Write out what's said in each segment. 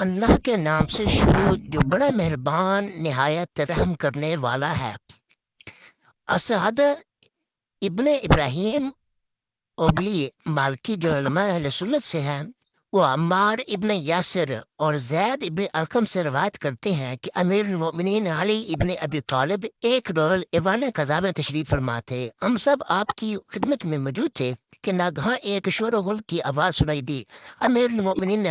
اللہ کے نام سے شروع جو بڑا مہربان نہایت رحم کرنے والا ہے۔ اسعد ابن ابراہیم اوبلی مالکی جو علماء اہل سنت سے ہیں، وہ عمار ابن یاسر اور زید ابن القم سے روایت کرتے ہیں کہ امیر المؤمنین علی ابن ابی طالب ایک روز ایوان قضا میں تشریف فرما تھے۔ ہم سب آپ کی خدمت میں موجود تھے کہ ناگہاں ایک شور و غل کی آواز سنائی دی۔ امیر المؤمنین نے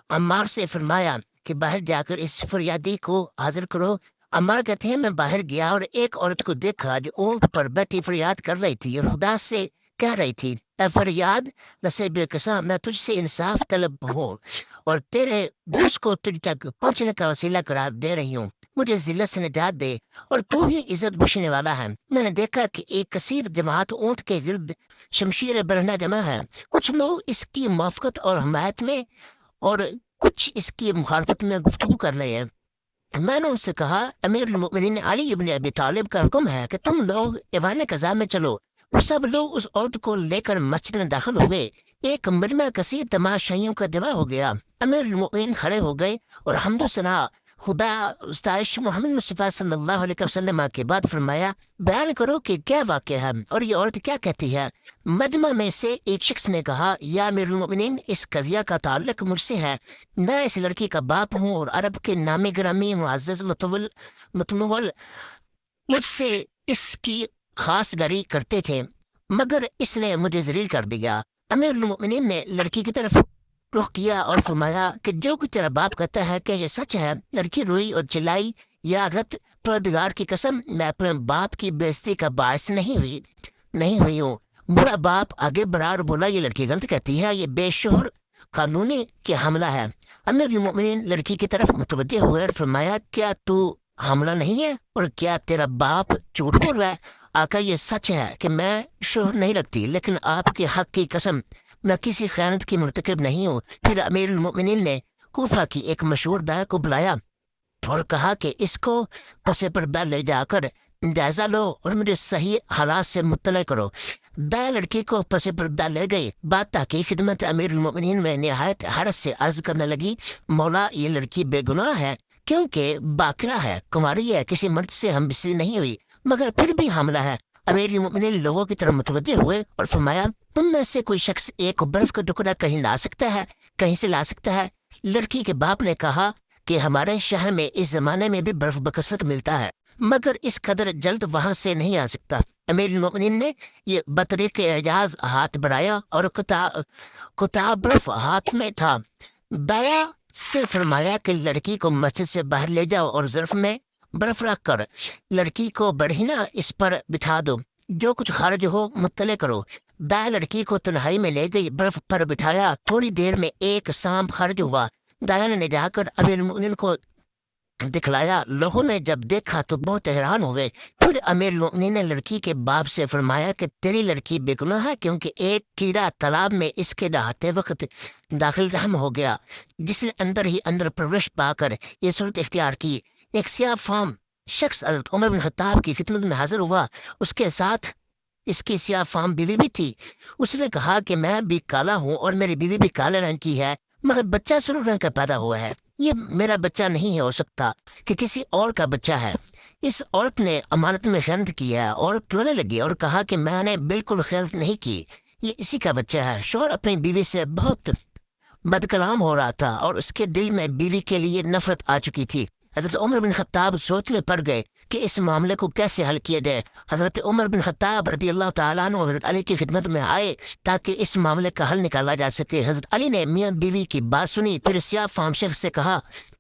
عمار سے فرمایا کہ باہر جا کر اس فریادی کو حاضر کرو۔ عمار کہتے ہیں میں باہر گیا اور ایک عورت کو دیکھا جو اونٹ پر بیٹھی فریاد کر رہی تھی اور خدا سے کہہ رہی تھی، اے فریاد نصیب قسم، میں تجھ سے انصاف طلب ہوں اور تیرے دوست کو تجھ تک پہنچنے کا وسیلہ قرار دے رہی ہوں، مجھے ذلت سے نجات دے اور تو ہی عزت بخشنے والا ہے۔ میں نے دیکھا کہ ایک کثیر جماعت اونٹ کے گرد شمشیر برہنہ جمع ہے، کچھ لوگ اس کی موافقت اور حمایت میں اور کچھ اس کی مخالفت میں گفتگو کر رہے ہیں۔ میں نے ان سے کہا امیر المؤمنین علی ابن ابی طالب کا حکم ہے کہ تم لوگ ایوان قضا میں چلو۔ وہ سب لوگ اس عورت کو لے کر مسجد میں داخل ہوئے۔ ایک مجمع کثیر تماشائیوں کا جمع ہو گیا۔ امیر المؤمنین کھڑے ہو گئے اور حمد و ثنا خدا ستائش محمد مصطفیٰ صلی اللہ علیہ وسلم کے بعد فرمایا، بیان کرو کہ کیا واقعہ ہے اور یہ عورت کیا کہتی ہے۔ مجمع میں سے ایک شخص نے کہا، یا امیر المؤمنین اس قضیہ کا تعلق مجھ سے ہے، میں اس لڑکی کا باپ ہوں اور عرب کے نامی گرامی معزز متمول مجھ سے اس کی خاص گری کرتے تھے، مگر اس نے مجھے ذلیل کر دیا۔ امیر المؤمنین نے لڑکی کی طرف رخ کیا اور فرمایا کہ جو کچھ تیرا باپ کہتا ہے کہ یہ سچ ہے۔ لڑکی روئی اور چلائی، یا غلط پروردگار کی قسم، میں اپنے باپ کی بےزتی کا باعث نہیں ہوئی ہوں۔ بڑا باپ آگے بڑھا اور بولا، یہ لڑکی غلط کہتی ہے، یہ بے شہر قانونی کے حملہ ہے۔ امیر المؤمنین لڑکی کی طرف متوجہ ہوئے اور فرمایا، کیا تو حاملہ نہیں ہے اور کیا تیرا باپ جھوٹ بول رہا ہے؟ آقا یہ سچ ہے کہ میں شوہر نہیں رکھتی، لیکن آپ کے حق کی قسم میں کسی خیانت کی مرتکب نہیں ہوں۔ پھر امیر المؤمنین نے کوفہ کی ایک مشہور دائیں کو بلایا اور کہا کہ اس کو پس پردہ لے جا کر جائزہ لو اور مجھے صحیح حالات سے مطلع کرو۔ دائیں لڑکی کو پس پردہ لے گئی۔ بات کی خدمت امیر المؤمنین میں نہایت حرص سے عرض کرنے لگی، مولا یہ لڑکی بے گناہ ہے کیونکہ باکرہ ہے، کماری ہے، کسی مرد سے ہم بستری نہیں ہوئی، مگر پھر بھی حاملہ ہے۔ امیر المؤمنین لوگوں کی طرف متوجہ ہوئے اور فرمایا، تم میں سے کوئی شخص ایک برف کا ٹکڑا کہیں سے لا سکتا ہے؟ لڑکی کے باپ نے کہا کہ ہمارے شہر میں اس زمانے میں بھی برف بکثرت ملتا ہے، مگر اس قدر جلد وہاں سے نہیں آ سکتا۔ امیر المؤمنین نے یہ بطریق اعجاز ہاتھ بڑھایا اور کتاب برف ہاتھ میں تھا، بایا سے فرمایا کہ لڑکی کو مسجد سے باہر لے جاؤ اور ظرف میں برف رکھ کر لڑکی کو برہنہ اس پر بٹھا دو، جو کچھ خارج ہو مطلع کرو۔ دائیں لڑکی کو تنہائی میں لے گئی، برف پر بٹھایا، تھوڑی دیر میں ایک سانپ خارج ہوا۔ دائیں نے جا کر امیر المؤمنین کو دکھلایا۔ لوگوں نے جب دیکھا تو بہت حیران ہوئے۔ پھر امیر المؤمنین نے لڑکی کے باپ سے فرمایا کہ تیری لڑکی بے گناہ ہے کیونکہ ایک کیڑا تالاب میں اس کے نہاتے وقت داخل رحم ہو گیا، جس نے اندر ہی اندر پرورش پا کر یہ صورت اختیار کی۔ ایک سیاہ فام شخص حضرت عمر بن خطاب کی خدمت میں حاضر ہوا، اس کے ساتھ اس کی سیاہ فام بیوی بھی تھی۔ اس نے کہا کہ میں بھی کالا ہوں اور میری بیوی بھی کالے رنگ کی ہے، مگر بچہ سرخ رنگ کا پیدا ہوا ہے، یہ میرا بچہ نہیں ہو سکتا کہ کسی اور کا بچہ ہے۔ اس عورت نے امانت میں خیانت کی ہے اور رونے لگی اور کہا کہ میں نے بالکل خیانت نہیں کی، یہ اسی کا بچہ ہے۔ شوہر اپنی بیوی سے بہت بد کلام ہو رہا تھا اور اس کے دل میں بیوی کے لیے نفرت آ چکی تھی۔ حضرت عمر بن خطاب سوچ میں پڑ گئے کہ اس معاملے کو کیسے حل کیا جائے۔ حضرت عمر بن خطاب رضی اللہ تعالیٰ عنہ حضرت علی کی خدمت میں آئے تاکہ اس معاملے کا حل نکالا جا سکے۔ حضرت علی نے میاں بیوی کی بات سنی، پھر سیاہ فام شخص سے کہا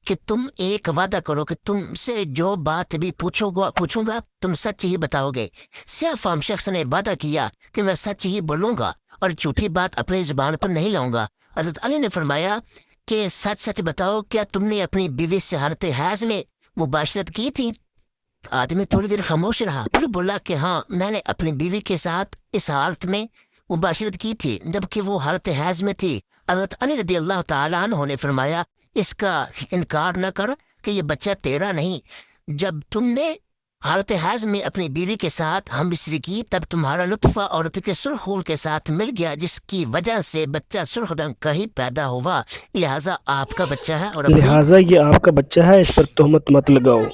کہ تم ایک وعدہ کرو کہ تم سے جو بات بھی پوچھوں گا تم سچ ہی بتاؤ گے۔ سیاہ فام شخص نے وعدہ کیا کہ میں سچ ہی بولوں گا اور جھوٹی بات اپنی زبان پر نہیں لاؤں گا۔ حضرت علی نے فرمایا کہ سچ سچ بتاؤ، کیا تم نے اپنی بیوی سے حالت حیض میں مباشرت کی تھی؟ آدمی تھوڑی دیر خاموش رہا، پھر بولا کہ ہاں میں نے اپنی بیوی کے ساتھ اس حالت میں مباشرت کی تھی جبکہ وہ حالت حیض میں تھی۔ حضرت علی رضی اللہ تعالیٰ عنہ نے فرمایا، اس کا انکار نہ کر کہ یہ بچہ تیرا نہیں، جب تم نے حالت حیض میں اپنی بیوی کے ساتھ ہم بستری کی، تب تمہارا لطفہ عورت کے سرخ خون کے ساتھ مل گیا، جس کی وجہ سے بچہ سرخ رنگ کا ہی پیدا ہوا، لہٰذا آپ کا بچہ ہے اور اپنی لہٰذا یہ آپ کا بچہ ہے، اس پر تہمت مت لگاؤ۔